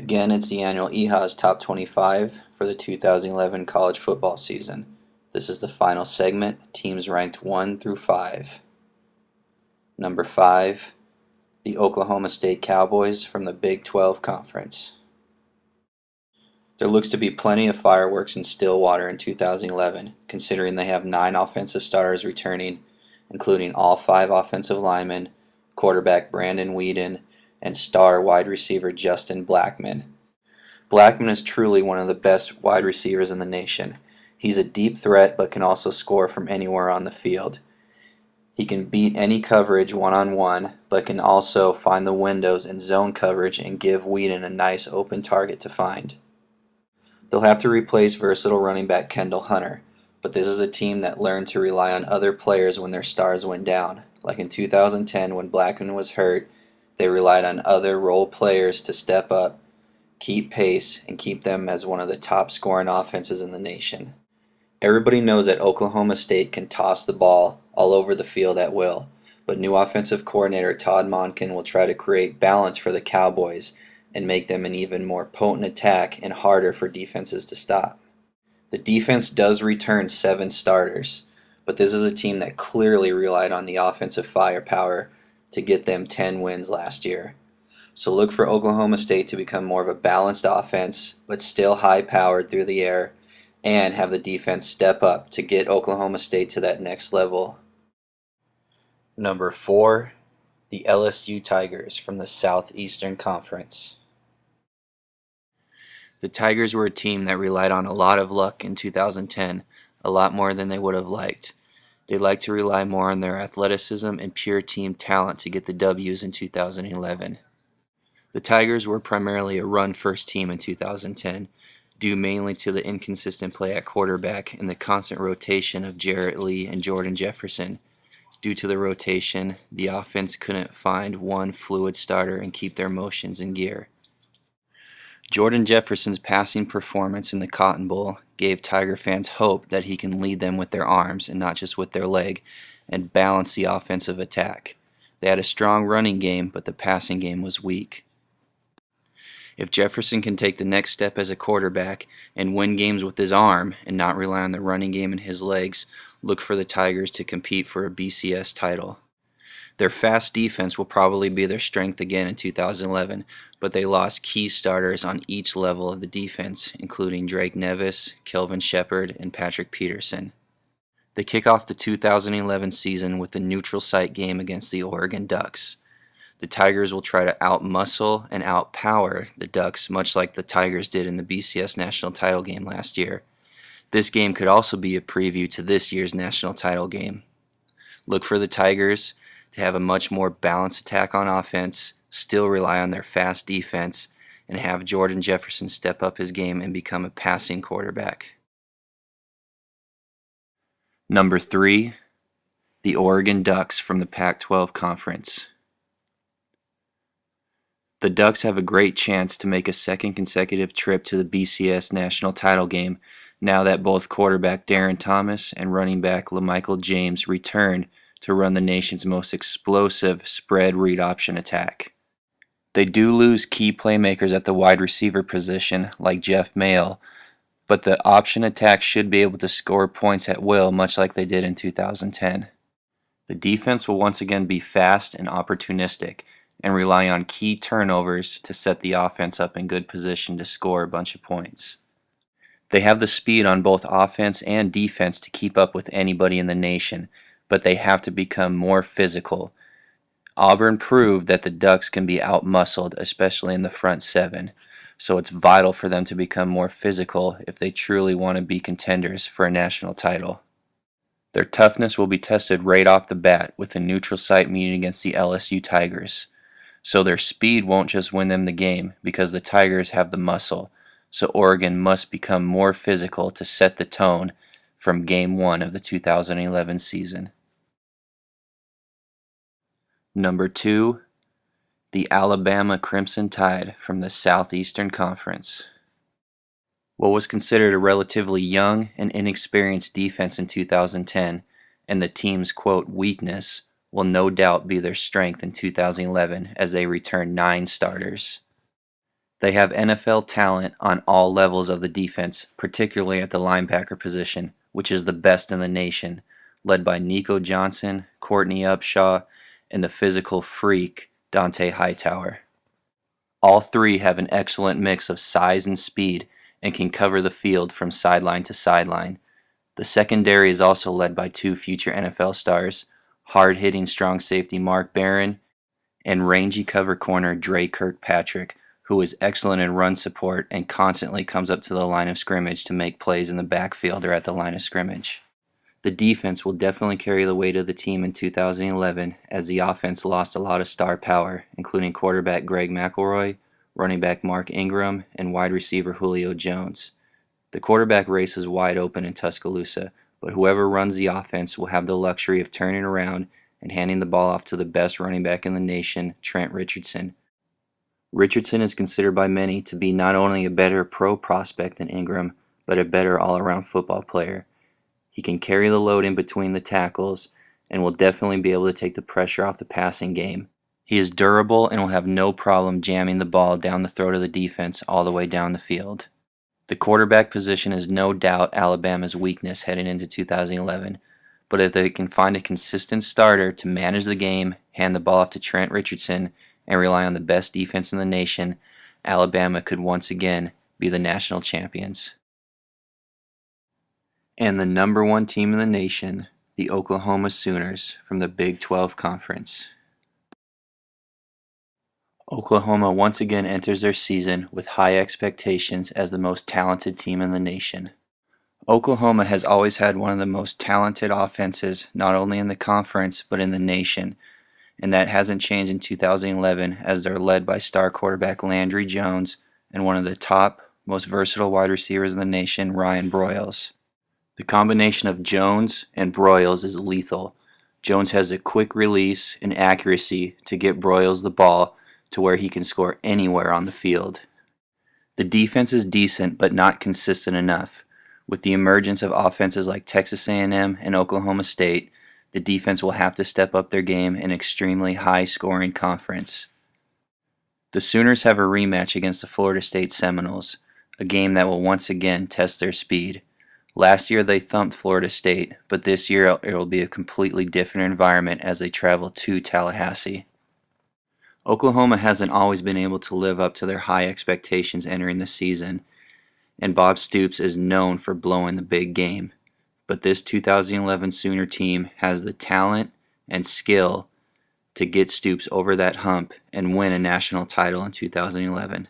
Again, it's the annual Ehasz Top 25 for the 2011 college football season. This is the final segment, teams ranked 1 through 5. Number 5, the Oklahoma State Cowboys from the Big 12 Conference. There looks to be plenty of fireworks in Stillwater in 2011, considering they have 9 offensive starters returning, including all 5 offensive linemen, quarterback Brandon Weeden, and star wide receiver Justin Blackmon. Blackmon is truly one of the best wide receivers in the nation. He's a deep threat but can also score from anywhere on the field. He can beat any coverage one-on-one, but can also find the windows in zone coverage and give Weeden a nice open target to find. They'll have to replace versatile running back Kendall Hunter, but this is a team that learned to rely on other players when their stars went down. Like in 2010 when Blackmon was hurt, they relied on other role players to step up, keep pace, and keep them as one of the top scoring offenses in the nation. Everybody knows that Oklahoma State can toss the ball all over the field at will, but new offensive coordinator Todd Monken will try to create balance for the Cowboys and make them an even more potent attack and harder for defenses to stop. The defense does return 7 starters, but this is a team that clearly relied on the offensive firepower to get them 10 wins last year. So look for Oklahoma State to become more of a balanced offense, but still high-powered through the air, and have the defense step up to get Oklahoma State to that next level. Number 4, the LSU Tigers from the Southeastern Conference. The Tigers were a team that relied on a lot of luck in 2010, a lot more than they would have liked. They like to rely more on their athleticism and pure team talent to get the W's in 2011. The Tigers were primarily a run-first team in 2010, due mainly to the inconsistent play at quarterback and the constant rotation of Jarrett Lee and Jordan Jefferson. Due to the rotation, the offense couldn't find one fluid starter and keep their motions in gear. Jordan Jefferson's passing performance in the Cotton Bowl gave Tiger fans hope that he can lead them with their arms and not just with their leg, and balance the offensive attack. They had a strong running game, but the passing game was weak. If Jefferson can take the next step as a quarterback and win games with his arm and not rely on the running game and his legs, look for the Tigers to compete for a BCS title. Their fast defense will probably be their strength again in 2011, but they lost key starters on each level of the defense, including Drake Nevis, Kelvin Shepard, and Patrick Peterson. They kick off the 2011 season with the neutral site game against the Oregon Ducks. The Tigers will try to outmuscle and outpower the Ducks, much like the Tigers did in the BCS national title game last year. This game could also be a preview to this year's national title game. Look for the Tigers to have a much more balanced attack on offense, still rely on their fast defense, and have Jordan Jefferson step up his game and become a passing quarterback. Number 3, the Oregon Ducks from the Pac-12 Conference. The Ducks have a great chance to make a second consecutive trip to the BCS national title game now that both quarterback Darren Thomas and running back LaMichael James return to run the nation's most explosive spread read option attack. They do lose key playmakers at the wide receiver position like Jeff Mayle, but the option attack should be able to score points at will much like they did in 2010. The defense will once again be fast and opportunistic and rely on key turnovers to set the offense up in good position to score a bunch of points. They have the speed on both offense and defense to keep up with anybody in the nation, but they have to become more physical. Auburn proved that the Ducks can be outmuscled, especially in the front 7, so it's vital for them to become more physical if they truly want to be contenders for a national title. Their toughness will be tested right off the bat with a neutral site meeting against the LSU Tigers. So their speed won't just win them the game because the Tigers have the muscle, so Oregon must become more physical to set the tone from Game 1 of the 2011 season. Number 2, the Alabama Crimson Tide from the Southeastern Conference. What was considered a relatively young and inexperienced defense in 2010, and the team's, quote, weakness, will no doubt be their strength in 2011 as they return 9 starters. They have NFL talent on all levels of the defense, particularly at the linebacker position, which is the best in the nation, led by Nico Johnson, Courtney Upshaw, and the physical freak Dante Hightower. All three have an excellent mix of size and speed and can cover the field from sideline to sideline. The secondary is also led by two future NFL stars, hard-hitting strong safety Mark Barron and rangy cover corner Dre Kirkpatrick, who is excellent in run support and constantly comes up to the line of scrimmage to make plays in the backfield or at the line of scrimmage. The defense will definitely carry the weight of the team in 2011 as the offense lost a lot of star power, including quarterback Greg McElroy, running back Mark Ingram, and wide receiver Julio Jones. The quarterback race is wide open in Tuscaloosa, but whoever runs the offense will have the luxury of turning around and handing the ball off to the best running back in the nation, Trent Richardson. Richardson is considered by many to be not only a better pro prospect than Ingram, but a better all-around football player. He can carry the load in between the tackles and will definitely be able to take the pressure off the passing game. He is durable and will have no problem jamming the ball down the throat of the defense all the way down the field. The quarterback position is no doubt Alabama's weakness heading into 2011, but if they can find a consistent starter to manage the game, hand the ball off to Trent Richardson, and rely on the best defense in the nation, Alabama could once again be the national champions. And the number one team in the nation, the Oklahoma Sooners from the Big 12 Conference. Oklahoma once again enters their season with high expectations as the most talented team in the nation. Oklahoma has always had one of the most talented offenses, not only in the conference, but in the nation, and that hasn't changed in 2011 as they're led by star quarterback Landry Jones and one of the top, most versatile wide receivers in the nation, Ryan Broyles. The combination of Jones and Broyles is lethal. Jones has a quick release and accuracy to get Broyles the ball to where he can score anywhere on the field. The defense is decent but not consistent enough. With the emergence of offenses like Texas A&M and Oklahoma State, the defense will have to step up their game in an extremely high-scoring conference. The Sooners have a rematch against the Florida State Seminoles, a game that will once again test their speed. Last year they thumped Florida State, but this year it will be a completely different environment as they travel to Tallahassee. Oklahoma hasn't always been able to live up to their high expectations entering the season, and Bob Stoops is known for blowing the big game. But this 2011 Sooner team has the talent and skill to get Stoops over that hump and win a national title in 2011.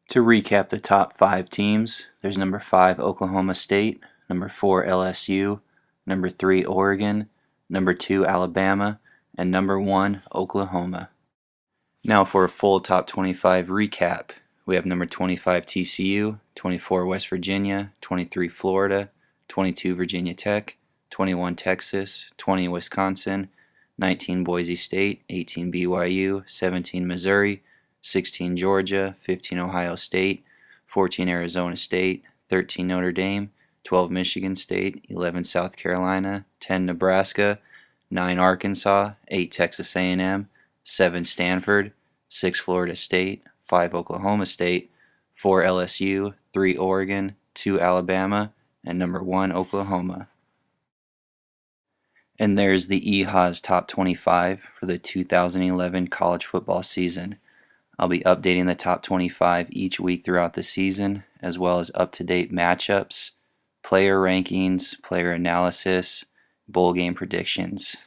To recap the top 5 teams, there's number 5 Oklahoma State, number 4 LSU, number 3 Oregon, number 2 Alabama, and number 1 Oklahoma. Now for a full top 25 recap, we have number 25 TCU, 24 West Virginia, 23 Florida, 22 Virginia Tech, 21 Texas, 20 Wisconsin, 19 Boise State, 18 BYU, 17 Missouri, 16 Georgia, 15 Ohio State, 14 Arizona State, 13 Notre Dame, 12 Michigan State, 11 South Carolina, 10 Nebraska, 9 Arkansas, 8 Texas A&M, 7 Stanford, 6 Florida State, 5 Oklahoma State, 4 LSU, 3 Oregon, 2 Alabama, and number 1 Oklahoma. And there's the Ehasz Top 25 for the 2011 college football season. I'll be updating the top 25 each week throughout the season, as well as up-to-date matchups, player rankings, player analysis, bowl game predictions.